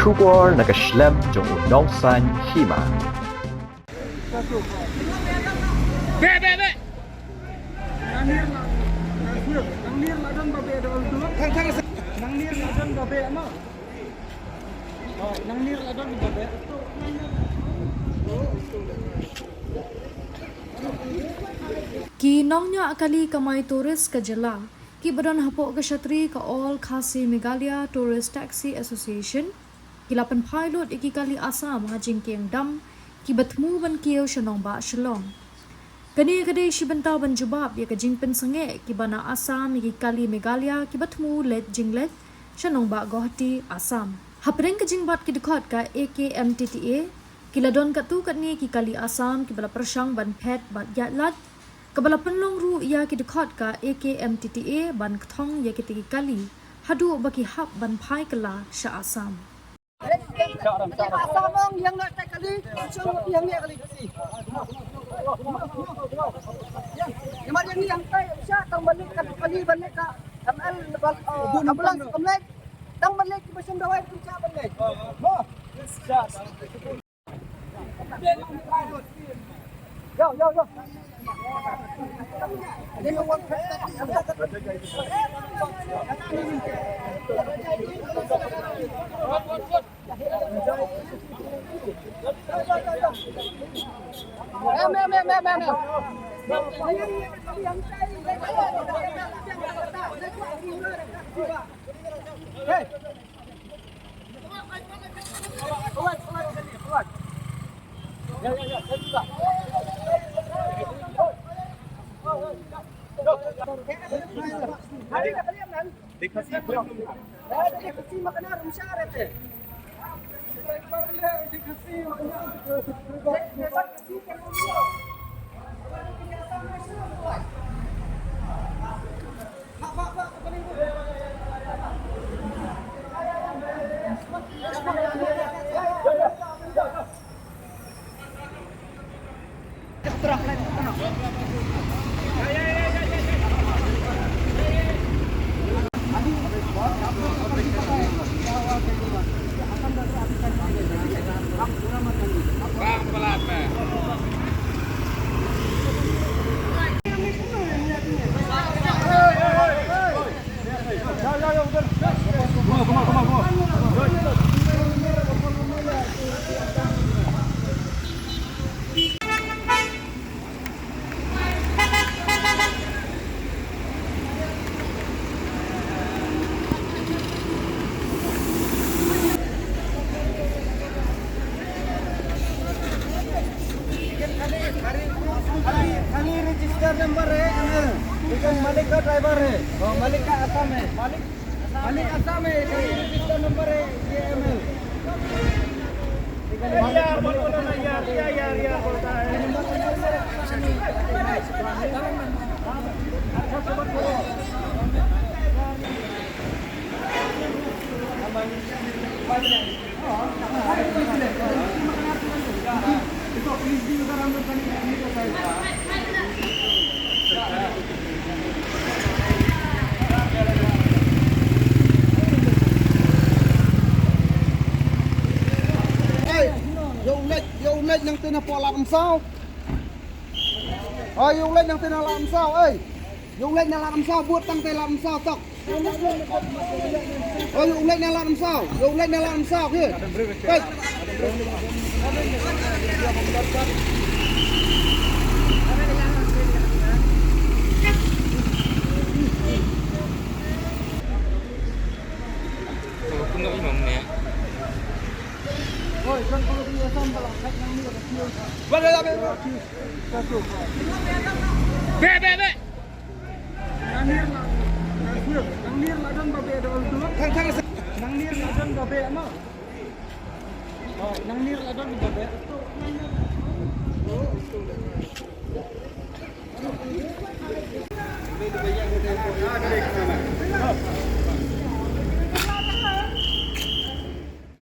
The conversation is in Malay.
Shubor nakaslem jong unongsan hima. Be! Ki nongnya akali kamai turis ke jela. Ki badan hapok ke syatri ke All Khasi Meghalaya Tourist Taxi Association. Ki lapan pilot iki kali Assam hajing kiang dam. Ki batmu ban kieu shanong ba shalong. Kani kadai si bentau ban jubab ya ke jingpen senge ki bana Assam iki kali Meghalaya ki batmu let jinglet shanong ba Guwahati Assam. Hapreng ke jingbat ki dekot ka AKMTTA. Ki ladon kat tu kat ni ki kali Assam ki bala persang ban pet bat yatlat. Kebala penlong ru ia ki dekot ka AKMTTA ban kthong ya ki tigi kali hadu baki hap ban pai kala sha Assam. Assam yang nak tak kali, yang ni kali. Yang mana ni yang tak sya tang balik kali balik ka ML abalang komplek tang balik ki macam dawai puca balik. Yo. Dikasih makanan rumsyarat eh. खाली register number है लेकिन मालिक का ड्राइवर है मालिक का असम है मालिक असम है रजिस्टर नंबर है ये एमएल यार बोलो ना यार बोलता है itu please di udah rambut kan ini ke saya. Hey, yung led ng tinapala ng sao. Ay, yung led ng tinala ng sao, ay. Yung led ng lam sao buat tang tela ng sao tok. Oh, yung led ng lam sao. Yung led ng lam sao here. Hey. Be! Nanglir ladan babe dol dulu. Nanglir ladan babe ama. Nanglir ladan babe.